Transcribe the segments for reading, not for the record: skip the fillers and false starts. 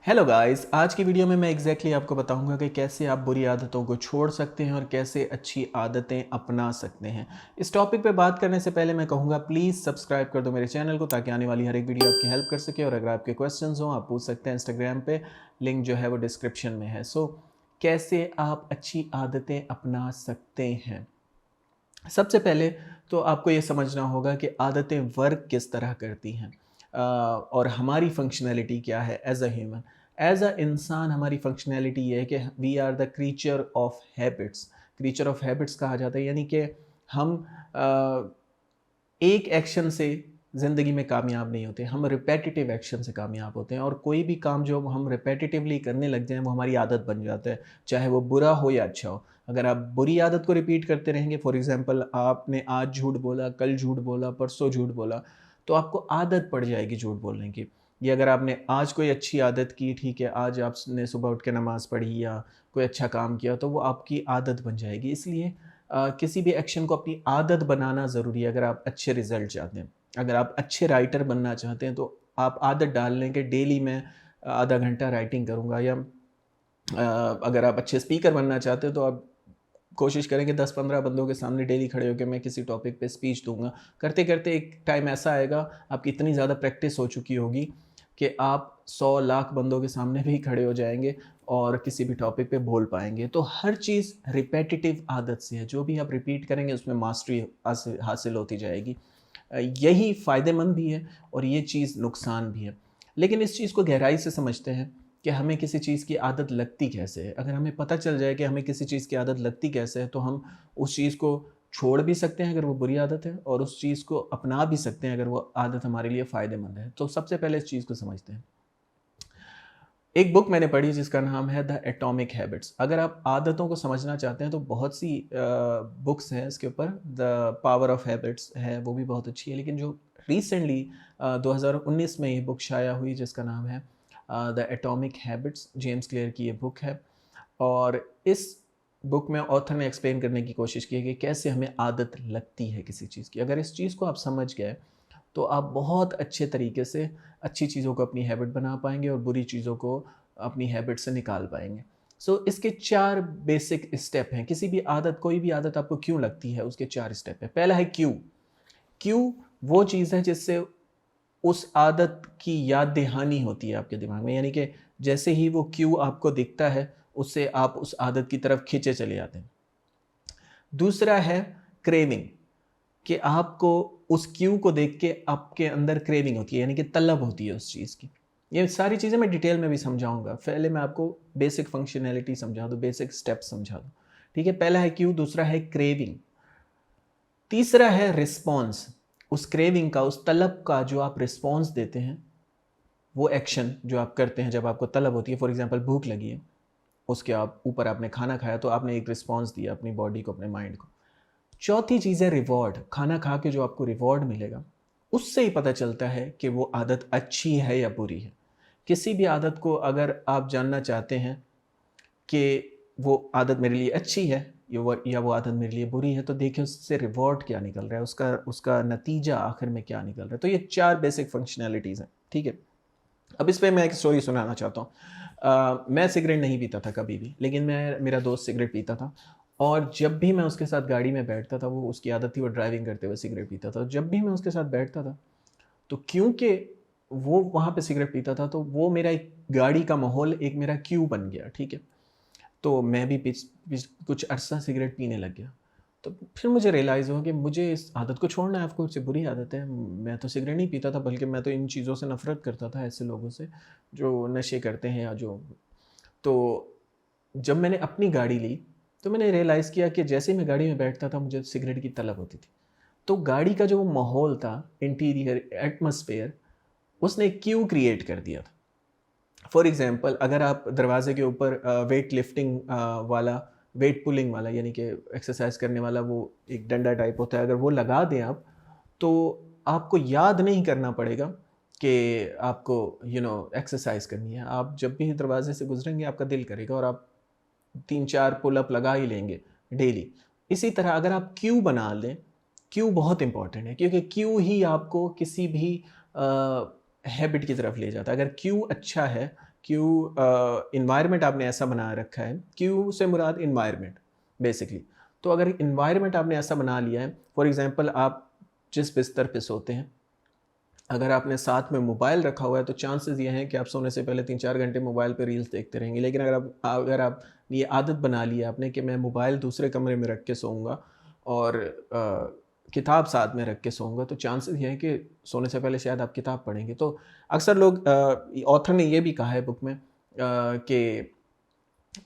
Hello guys, आज की video में मैं आपको बताऊंगा कि कैसे आप बुरी आदतों को छोड़ सकते हैं और कैसे अच्छी आदतें अपना सकते हैं। इस टॉपिक पे बात करने से पहले मैं कहूँगा प्लीज़ सब्सक्राइब कर दो मेरे चैनल को, ताकि आने वाली हर एक वीडियो आपकी हेल्प कर सके। और अगर आपके क्वेश्चंस हों आप पूछ सकते हैं इंस्टाग्राम पे, लिंक जो है वो डिस्क्रिप्शन में है। सो कैसे आप अच्छी आदतें अपना सकते हैं। सबसे पहले तो आपको ये समझना होगा कि आदतें वर्क किस तरह करती हैं, और हमारी फंक्शनैलिटी क्या है as a human. As a इंसान हमारी फंक्शनैलिटी ये है कि we are the creature of habits. Creature of habits कहा जाता है, यानी कि हम एक एक्शन से ज़िंदगी में कामयाब नहीं होते, हम रिपेटिटिव एक्शन से कामयाब होते हैं। और कोई भी काम जो हम रिपेटिटिवली करने लग जाएं वो हमारी आदत बन जाता है, चाहे वो बुरा हो या अच्छा हो। अगर आप बुरी आदत को रिपीट करते रहेंगे, फॉर एग्जांपल आपने आज झूठ बोला, कल झूठ बोला, परसों झूठ बोला, तो आपको आदत पड़ जाएगी झूठ बोलने की। या अगर आपने आज कोई अच्छी आदत की, ठीक है, आज आपने सुबह उठ के नमाज़ पढ़ी या कोई अच्छा काम किया, तो वो आपकी आदत बन जाएगी। इसलिए किसी भी एक्शन को अपनी आदत बनाना ज़रूरी है अगर आप अच्छे रिज़ल्ट चाहते हैं। अगर आप अच्छे राइटर बनना चाहते हैं तो आप आदत डाल लें कि डेली मैं आधा घंटा राइटिंग करूँगा। या अगर आप अच्छे स्पीकर बनना चाहते हैं तो आप कोशिश करें कि 10-15 बंदों के सामने डेली खड़े होकर मैं किसी टॉपिक पे स्पीच दूंगा। करते करते एक टाइम ऐसा आएगा, आपकी इतनी ज़्यादा प्रैक्टिस हो चुकी होगी कि आप 100 लाख बंदों के सामने भी खड़े हो जाएंगे और किसी भी टॉपिक पे बोल पाएंगे। तो हर चीज़ रिपेटिटिव आदत से है, जो भी आप रिपीट करेंगे उसमें मास्टरी हासिल होती जाएगी। यही फ़ायदेमंद भी है और ये चीज़ नुकसान भी है। लेकिन इस चीज़ को गहराई से समझते हैं कि हमें किसी चीज़ की आदत लगती कैसे है। अगर हमें पता चल जाए कि हमें किसी चीज़ की आदत लगती कैसे है, तो हम उस चीज़ को छोड़ भी सकते हैं अगर वो बुरी आदत है, और उस चीज़ को अपना भी सकते हैं अगर वो आदत हमारे लिए फ़ायदेमंद है। तो सबसे पहले इस चीज़ को समझते हैं। एक बुक मैंने पढ़ी जिसका नाम है द एटॉमिक हैबिट्स। अगर आप आदतों को समझना चाहते हैं तो बहुत सी बुक्स हैं इसके ऊपर। द पावर ऑफ हैबिट्स है, वो भी बहुत अच्छी है। लेकिन जो रिसेंटली 2019 में ये बुक शाया हुई जिसका नाम है the atomic habits, James clear की ये बुक है। और इस बुक में ऑथर ने एक्सप्लेन करने की कोशिश की है कि कैसे हमें आदत लगती है किसी चीज़ की। अगर इस चीज़ को आप समझ गए तो आप बहुत अच्छे तरीके से अच्छी चीज़ों को अपनी हैबिट बना पाएंगे और बुरी चीज़ों को अपनी हैबिट से निकाल पाएंगे। सो इसके 4 बेसिक स्टेप हैं। किसी भी आदत, कोई भी आदत आपको क्यों लगती है, उसके 4 स्टेप हैं। पहला है क्यों। क्यों वो चीज़ है जिससे उस आदत की याद दहानी होती है आपके दिमाग में, यानी कि जैसे ही वो क्यों आपको दिखता है उससे आप उस आदत की तरफ खींचे चले जाते हैं। दूसरा है क्रेविंग, कि आपको उस क्यू को देख के आपके अंदर क्रेविंग होती है, यानी कि तलब होती है उस चीज़ की। ये सारी चीज़ें मैं डिटेल में भी समझाऊंगा, पहले मैं आपको बेसिक फंक्शनैलिटी समझा दूँ, बेसिक स्टेप्स समझा दूँ। ठीक है, पहला है क्यू, दूसरा है क्रेविंग, तीसरा है रिस्पॉन्स। उस क्रेविंग का, उस तलब का जो आप रिस्पॉन्स देते हैं, वो एक्शन जो आप करते हैं जब आपको तलब होती है। फॉर एग्जाम्पल भूख लगी है, उसके आप ऊपर आपने खाना खाया तो आपने एक रिस्पॉन्स दिया अपनी बॉडी को, अपने माइंड को। चौथी चीज़ है रिवॉर्ड। खाना खा के जो आपको रिवॉर्ड मिलेगा, उससे ही पता चलता है कि वो आदत अच्छी है या बुरी है। किसी भी आदत को अगर आप जानना चाहते हैं कि वो आदत मेरे लिए अच्छी है या वो आदत मेरे लिए बुरी है, तो देखिए उससे रिवॉर्ड क्या निकल रहा है, उसका उसका नतीजा आखिर में क्या निकल रहा है। तो ये 4 बेसिक फंक्शनैलिटीज़ हैं। ठीक है, अब इस पे मैं एक स्टोरी सुनाना चाहता हूँ। मैं सिगरेट नहीं पीता था कभी भी, लेकिन मेरा दोस्त सिगरेट पीता था। और जब भी मैं उसके साथ गाड़ी में बैठता था, वो उसकी आदत थी वो ड्राइविंग करते हुए सिगरेट पीता था। जब भी मैं उसके साथ बैठता था, तो क्योंकि वो वहाँ पे सिगरेट पीता था, तो वो मेरा एक गाड़ी का माहौल एक मेरा क्यू बन गया। ठीक है, तो मैं भी कुछ अरसा सिगरेट पीने लग गया। तो फिर मुझे रियलाइज़ हुआ कि मुझे इस आदत को छोड़ना है। ऑफ कोर्स ये बुरी आदत है, मैं तो सिगरेट नहीं पीता था, बल्कि मैं तो इन चीज़ों से नफ़रत करता था, ऐसे लोगों से जो नशे करते हैं या जो। तो जब मैंने अपनी गाड़ी ली तो मैंने रियलाइज़ किया कि जैसे ही मैं गाड़ी में बैठता था मुझे सिगरेट की तलब होती थी। तो गाड़ी का जो माहौल था, इंटीरियर एटमॉस्फेयर, उसने एक क्यू क्रिएट कर दिया था। फॉर एग्जांपल, अगर आप दरवाजे के ऊपर वेट लिफ्टिंग वाला, वेट पुलिंग वाला, यानी कि एक्सरसाइज करने वाला वो एक डंडा टाइप होता है, अगर वो लगा दें आप, तो आपको याद नहीं करना पड़ेगा कि आपको एक्सरसाइज करनी है। आप जब भी दरवाजे से गुजरेंगे आपका दिल करेगा और आप 3-4 पुलअप लगा ही लेंगे डेली। इसी तरह अगर आप क्यू बना लें, क्यू बहुत इंपॉर्टेंट है, क्योंकि क्यू ही आपको किसी भी हैबिट की तरफ ले जाता है। अगर क्यू अच्छा है, क्यू इन्वायरमेंट आपने ऐसा बना रखा है, क्यू से मुराद इन्वायरमेंट बेसिकली। तो अगर इन्वायरमेंट आपने ऐसा बना लिया है, फॉर एग्जांपल आप जिस बिस्तर पे सोते हैं, अगर आपने साथ में मोबाइल रखा हुआ है तो चांसेस ये हैं कि आप सोने से पहले 3-4 घंटे मोबाइल पे रील्स देखते रहेंगे। लेकिन अगर आप ये आदत बना ली है आपने कि मैं मोबाइल दूसरे कमरे में रख के सोऊंगा और किताब साथ में रख के सोऊंगा, तो चांसेस ये हैं कि सोने से पहले शायद आप किताब पढ़ेंगे। तो अक्सर लोग, ऑथर ने ये भी कहा है बुक में कि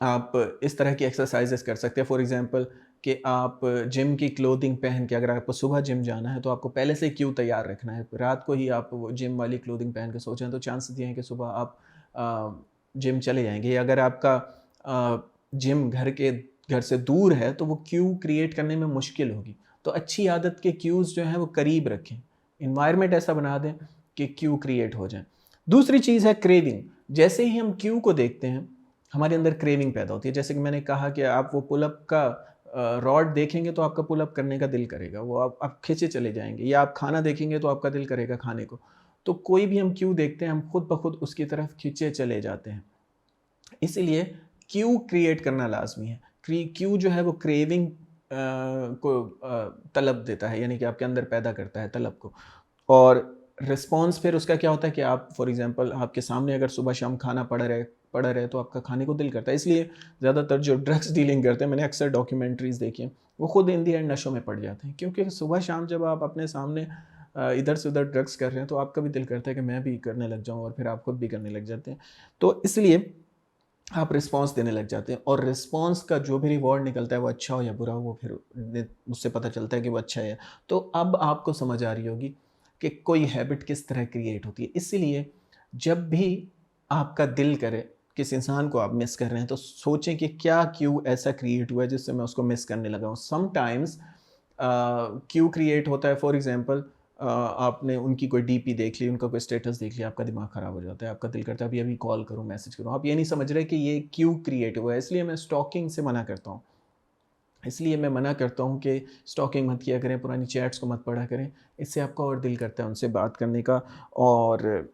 आप इस तरह की एक्सरसाइजेस कर सकते हैं। फॉर एग्जांपल कि आप जिम की क्लोथिंग पहन के, अगर आपको सुबह जिम जाना है तो आपको पहले से क्यू तैयार रखना है। रात को ही आप वो जिम वाली क्लोथिंग पहन के सो जाएँ तो चांसेस ये हैं कि सुबह आप जिम चले जाएँगे। या अगर आपका जिम घर से दूर है तो वो क्यू क्रिएट करने में मुश्किल होगी। तो अच्छी आदत के क्यूज़ जो हैं वो करीब रखें। एनवायरनमेंट ऐसा बना दें कि क्यू क्रिएट हो जाए। दूसरी चीज़ है क्रेविंग। जैसे ही हम क्यू को देखते हैं, हमारे अंदर क्रेविंग पैदा होती है। जैसे कि मैंने कहा कि आप वो पुल-अप का रॉड देखेंगे तो आपका पुल-अप करने का दिल करेगा। वो आप खींचे चले जाएँगे, या आप खाना देखेंगे तो आपका दिल करेगा खाने को। तो कोई भी हम क्यू देखते हैं, हम खुद ब खुद उसकी तरफ खींचे चले जाते हैं। इसीलिए क्यू क्रिएट करना लाज़मी है। क्यू जो है वो क्रेविंग को तलब देता है, यानी कि आपके अंदर पैदा करता है तलब को। और रिस्पॉन्स फिर उसका क्या होता है कि आप फॉर एग्ज़ाम्पल आपके सामने अगर सुबह-शाम खाना पड़ा रहे तो आपका खाने को दिल करता है। इसलिए ज़्यादातर जो ड्रग्स डीलिंग करते हैं, मैंने अक्सर डॉक्यूमेंट्रीज़ देखी हैं, वो खुद इन द एंड नशों में पड़ जाते हैं। क्योंकि सुबह-शाम जब आप अपने सामने इधर से उधर ड्रग्स कर रहे हैं तो आपका भी दिल करता है कि मैं भी करने लग जाऊँ, और फिर आप खुद भी करने लग जाते हैं। तो इसलिए आप रिस्पॉन्स देने लग जाते हैं, और रिस्पॉन्स का जो भी रिवॉर्ड निकलता है वो अच्छा हो या बुरा हो, वो फिर उससे पता चलता है कि वो अच्छा है। तो अब आपको समझ आ रही होगी कि कोई हैबिट किस तरह क्रिएट होती है। इसीलिए जब भी आपका दिल करे, किस इंसान को आप मिस कर रहे हैं, तो सोचें कि क्या क्यों ऐसा क्रिएट हुआ है जिससे मैं उसको मिस करने लगा हूँ। समटाइम्स क्यों क्रिएट होता है, फॉर एग्जांपल आपने उनकी कोई डीपी देख ली, उनका कोई स्टेटस देख लिया, आपका दिमाग ख़राब हो जाता है, आपका दिल करता है अभी-अभी कॉल करूँ, मैसेज करूँ। आप ये नहीं समझ रहे कि ये क्यों क्रिएट हुआ है, इसलिए मैं स्टॉकिंग से मना करता हूँ। इसलिए मैं मना करता हूँ कि स्टॉकिंग मत किया करें, पुरानी चैट्स को मत पढ़ा करें। इससे आपका और दिल करता है उनसे बात करने का, और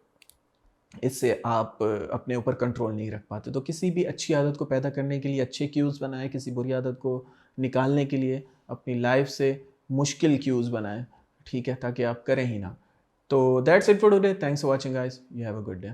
इससे आप अपने ऊपर कंट्रोल नहीं रख पाते। तो किसी भी अच्छी आदत को पैदा करने के लिए अच्छे क्यूज़ बनाएँ, किसी बुरी आदत को निकालने के लिए अपनी लाइफ़ से मुश्किल क्यूज़ बनाएँ, ठीक है? ताकि आप करें ही ना। तो that's it for today. Thanks for watching guys. You have a good day.